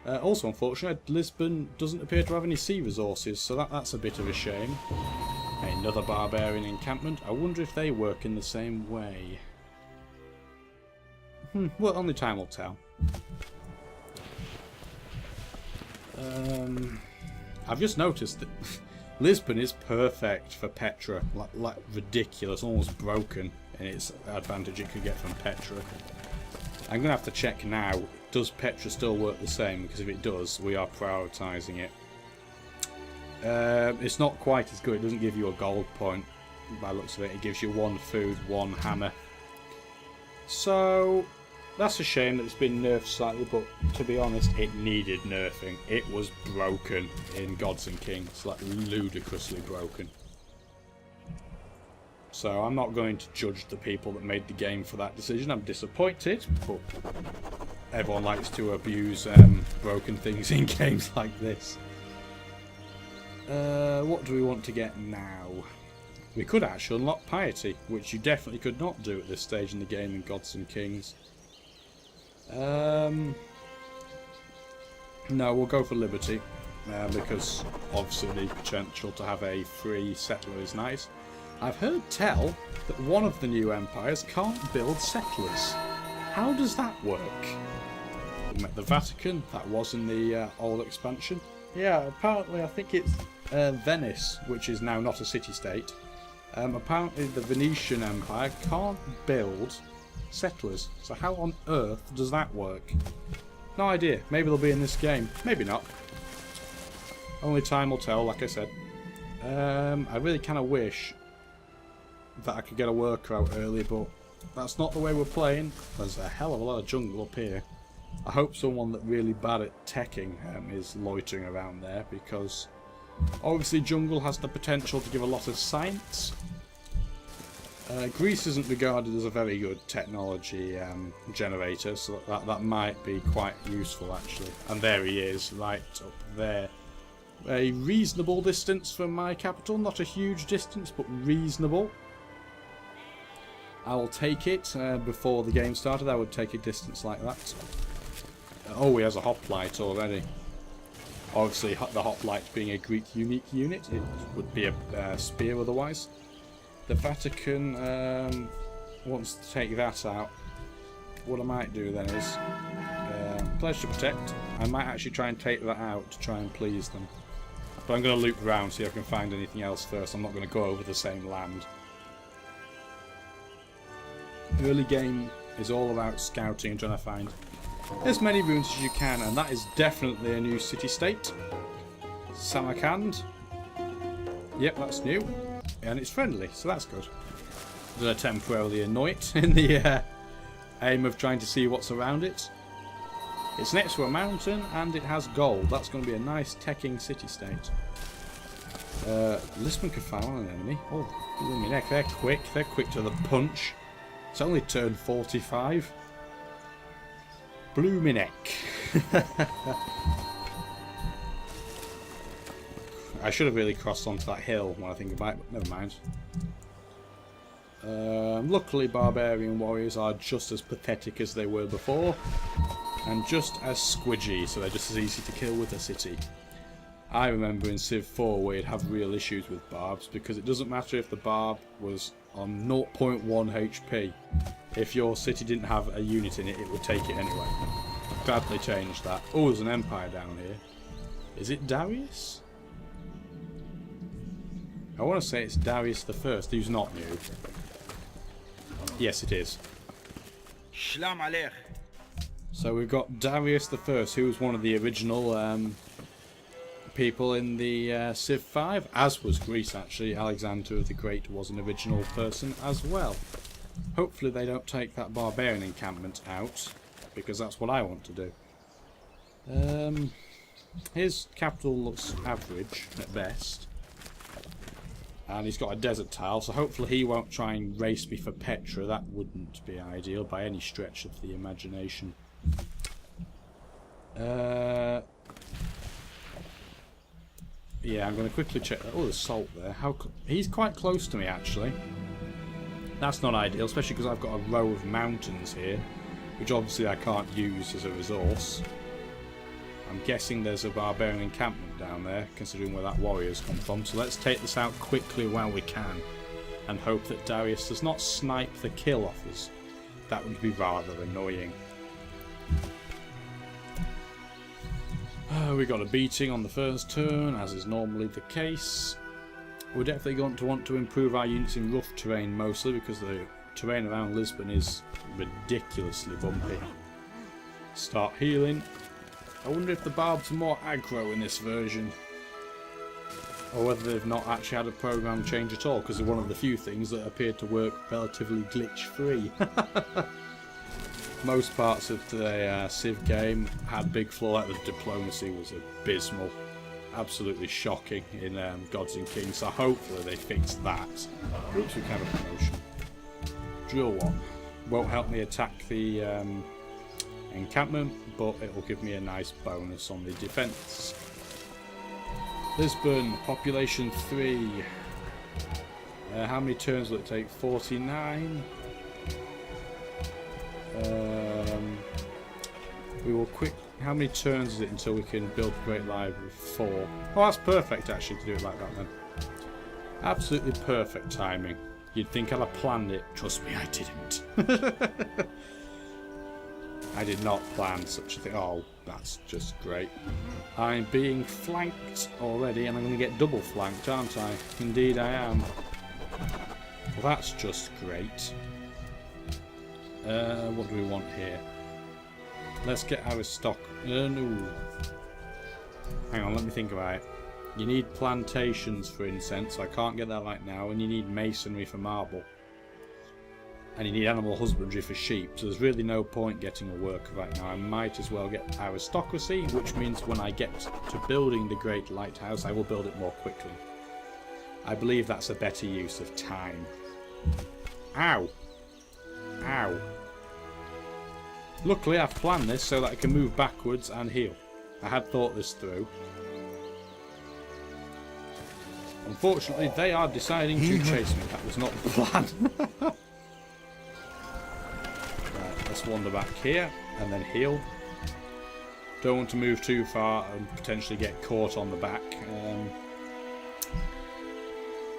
Also, unfortunately, Lisbon doesn't appear to have any sea resources, so that's a bit of a shame. Another barbarian encampment. I wonder if they work in the same way. Well, only time will tell. I've just noticed that Lisbon is perfect for Petra. Like ridiculous, almost broken in its advantage it could get from Petra. I'm going to have to check now. Does Petra still work the same? Because if it does, we are prioritising it. It's not quite as good. It doesn't give you a gold point by the looks of it. It gives you 1 food, 1 hammer. So that's a shame that it's been nerfed slightly, but to be honest, it needed nerfing. It was broken in Gods and Kings, like ludicrously broken. So I'm not going to judge the people that made the game for that decision. I'm disappointed, but everyone likes to abuse broken things in games like this. What do we want to get now? We could actually unlock Piety, which you definitely could not do at this stage in the game in Gods and Kings. No, we'll go for Liberty, because obviously the potential to have a free settler is nice. I've heard tell that one of the new empires can't build settlers. How does that work? We met the Vatican, that was in the old expansion. Yeah, apparently I think it's Venice, which is now not a city-state. Apparently the Venetian Empire can't build settlers. So how on earth does that work? No idea. Maybe they'll be in this game. Maybe not. Only time will tell, like I said. I really kind of wish that I could get a worker out early, but that's not the way we're playing. There's a hell of a lot of jungle up here. I hope someone that's really bad at teching is loitering around there, because obviously jungle has the potential to give a lot of science. Greece isn't regarded as a very good technology generator, so that might be quite useful actually. And there he is, right up there. A reasonable distance from my capital, not a huge distance, but reasonable. I will take it. Before the game started, I would take a distance like that. Oh, he has a hoplite already. Obviously, the hoplite being a Greek unique unit, it would be a spear otherwise. The Vatican wants to take that out. What I might do then is pledge to protect. I might actually try and take that out to try and please them. But I'm going to loop around, see if I can find anything else first. I'm not going to go over the same land. Early game is all about scouting and trying to find as many ruins as you can, and that is definitely a new city-state. Samarkand. Yep, that's new. And it's friendly, so that's good. I'm going to temporarily annoy it in the aim of trying to see what's around it. It's next to a mountain and it has gold. That's going to be a nice teching city-state. Lisbon could fire on an enemy. Oh, blooming heck, they're quick. They're quick to the punch. It's only turn 45. Blooming heck. I should have really crossed onto that hill when I think about it, but never mind. Luckily, Barbarian Warriors are just as pathetic as they were before, and just as squidgy, so they're just as easy to kill with a city. I remember in Civ 4 we'd have real issues with barbs, because it doesn't matter if the barb was on 0.1 HP. If your city didn't have a unit in it, it would take it anyway. Glad they changed that. Oh, there's an empire down here. Is it Darius? I want to say it's Darius the First, who's not new. Yes, it is. So we've got Darius the First, who was one of the original people in the Civ 5, as was Greece actually. Alexander the Great was an original person as well. Hopefully they don't take that barbarian encampment out, because that's what I want to do. His capital looks average at best. And he's got a desert tile, so hopefully he won't try and race me for Petra. That wouldn't be ideal by any stretch of the imagination. Yeah, I'm going to quickly check that. Oh, there's salt there. He's quite close to me, actually. That's not ideal, especially because I've got a row of mountains here, which obviously I can't use as a resource. I'm guessing there's a barbarian encampment down there, considering where that warrior's come from. So let's take this out quickly while we can, and hope that Darius does not snipe the kill off us. That would be rather annoying. We got a beating on the first turn, as is normally the case. We're definitely going to want to improve our units in rough terrain, mostly because the terrain around Lisbon is ridiculously bumpy. Start healing. I wonder if the barbs are more aggro in this version, or whether they've not actually had a program change at all, because they're one of the few things that appeared to work relatively glitch-free. Most parts of the Civ game had big flaw, like the diplomacy was abysmal. Absolutely shocking in Gods and Kings, so hopefully they fixed that. Oops, we can have a promotion. Drill 1. Won't help me attack the encampment, but it will give me a nice bonus on the defence. Lisbon, population 3. How many turns will it take? 49. We will quick. How many turns is it until we can build the Great Library? 4. Oh, that's perfect actually to do it like that then. Absolutely perfect timing. You'd think I'd have planned it. Trust me, I didn't. I did not plan such a thing. Oh, that's just great. I'm being flanked already, and I'm going to get double flanked, aren't I? Indeed I am. Well, that's just great. What do we want here? Let's get our stock. No. Hang on, let me think about it. You need plantations for incense, so I can't get that right now, and you need masonry for marble. And you need animal husbandry for sheep, so there's really no point getting a worker right now. I might as well get aristocracy, which means when I get to building the Great Lighthouse, I will build it more quickly. I believe that's a better use of time. Ow! Ow! Luckily I've planned this so that I can move backwards and heal. I had thought this through. Unfortunately, they are deciding to chase me. That was not the plan. Right, let's wander back here and then heal. Don't want to move too far and potentially get caught on the back.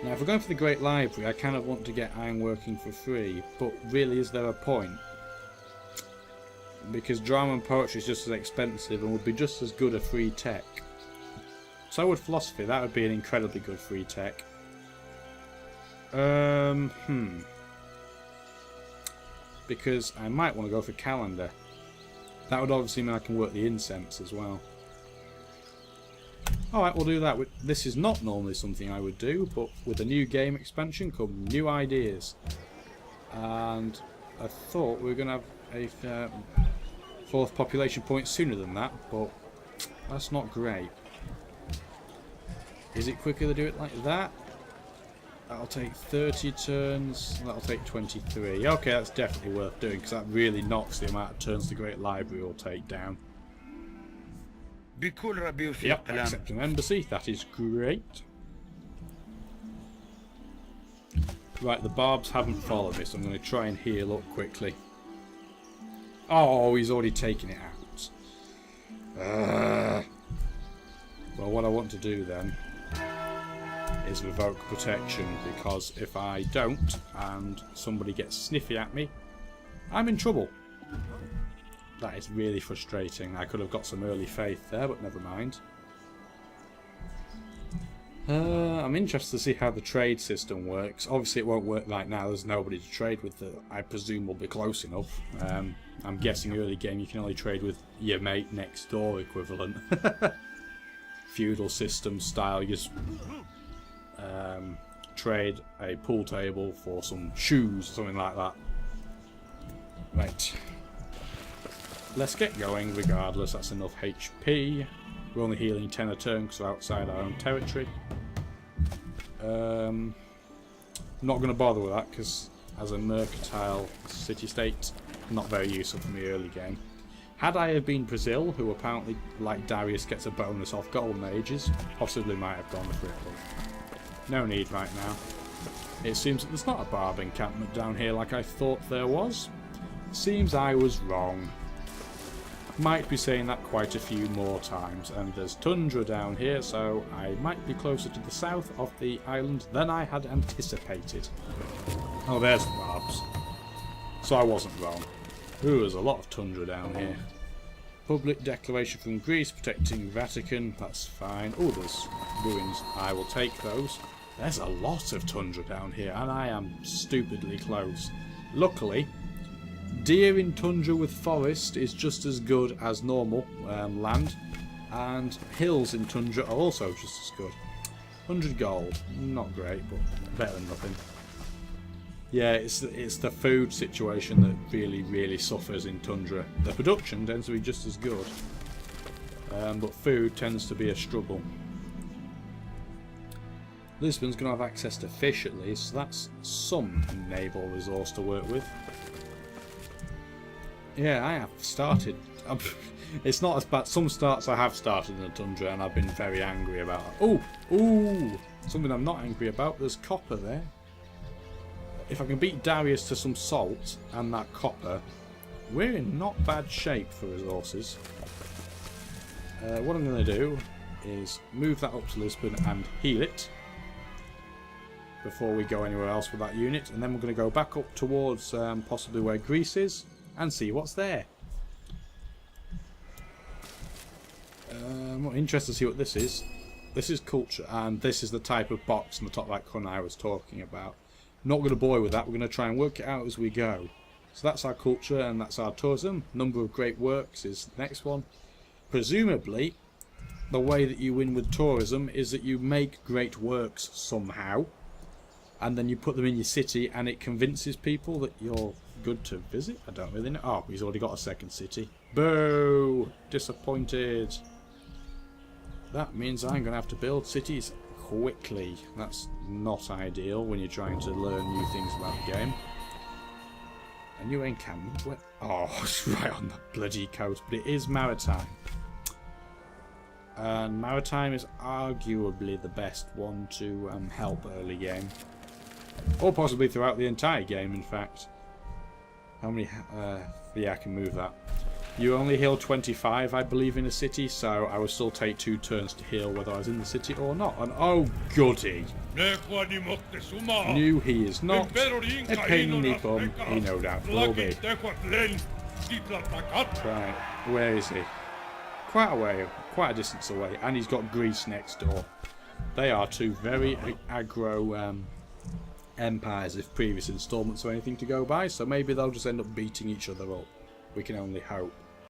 Now, if we're going for the Great Library, I kind of want to get ironworking for free, but really, is there a point? Because drama and poetry is just as expensive and would be just as good a free tech. So would philosophy. That would be an incredibly good free tech. Because I might want to go for calendar. That would obviously mean I can work the incense as well. Alright, we'll do that. This is not normally something I would do, but with a new game expansion come new ideas. And I thought we were going to have a fourth population point sooner than that, but that's not great. Is it quicker to do it like that? That'll take 30 turns, that'll take 23. Okay, that's definitely worth doing, because that really knocks the amount of turns the Great Library will take down. Yep, accept an embassy, that is great. Right, the barbs haven't followed me, so I'm going to try and heal up quickly. Oh, he's already taken it out. Well, what I want to do then is revoke protection, because if I don't and somebody gets sniffy at me, I'm in trouble. That is really frustrating. I could have got some early faith there, but never mind. I'm interested to see how the trade system works. Obviously it won't work right now, there's nobody to trade with that I presume will be close enough. I'm guessing early game you can only trade with your mate next door equivalent. Feudal system style, you just trade a pool table for some shoes, something like that. Right. Let's get going regardless, that's enough HP. We're only healing 10 a turn because we're outside our own territory. I'm not going to bother with that because as a mercantile city-state, not very useful for me early game. Had I have been Brazil, who apparently, like Darius, gets a bonus off Golden Ages, possibly might have gone for it, but no need right now. It seems that there's not a barb encampment down here like I thought there was. Seems I was wrong. Might be saying that quite a few more times. And there's tundra down here, so I might be closer to the south of the island than I had anticipated. Oh, there's the barbs. So I wasn't wrong. Ooh, there's a lot of tundra down here. Public declaration from Greece protecting Vatican. That's fine. Oh, there's ruins. I will take those. There's a lot of tundra down here, and I am stupidly close. Luckily, deer in tundra with forest is just as good as normal land, and hills in tundra are also just as good. 100 gold. Not great, but better than nothing. Yeah, it's the food situation that really suffers in tundra. The production tends to be just as good, but food tends to be a struggle. Lisbon's going to have access to fish at least, so that's some naval resource to work with. Yeah, I have started. It's not as bad. Some starts I have started in the tundra and I've been very angry about. Ooh! Something I'm not angry about. There's copper there. If I can beat Darius to some salt and that copper, we're in not bad shape for resources. What I'm going to do is move that up to Lisbon and heal it before we go anywhere else with that unit, and then we're going to go back up towards possibly where Greece is and see what's there. I'm interested to see what this is. This is culture, and this is the type of box in the top right corner I was talking about. Not going to bore you with that. We're going to try and work it out as we go. So that's our culture and that's our tourism. Number of great works is the next one. Presumably, the way that you win with tourism is that you make great works somehow, and then you put them in your city, and it convinces people that you're good to visit. I don't really know. Oh, he's already got a second city. Boo! Disappointed. That means I'm going to have to build cities quickly. That's not ideal when you're trying to learn new things about the game. A new encampment. Oh, it's right on the bloody coast, but it is maritime. And maritime is arguably the best one to help early game. Or possibly throughout the entire game, in fact. How many... yeah, I can move that. You only heal 25, I believe, in a city, so I will still take 2 turns to heal whether I was in the city or not. And oh, goody! Knew he is not a pain in the bum. He no doubt will be. Right, where is he? Quite a distance away, and he's got Greece next door. They are 2 very aggro empires if previous installments are anything to go by, so maybe they'll just end up beating each other up. We can only hope.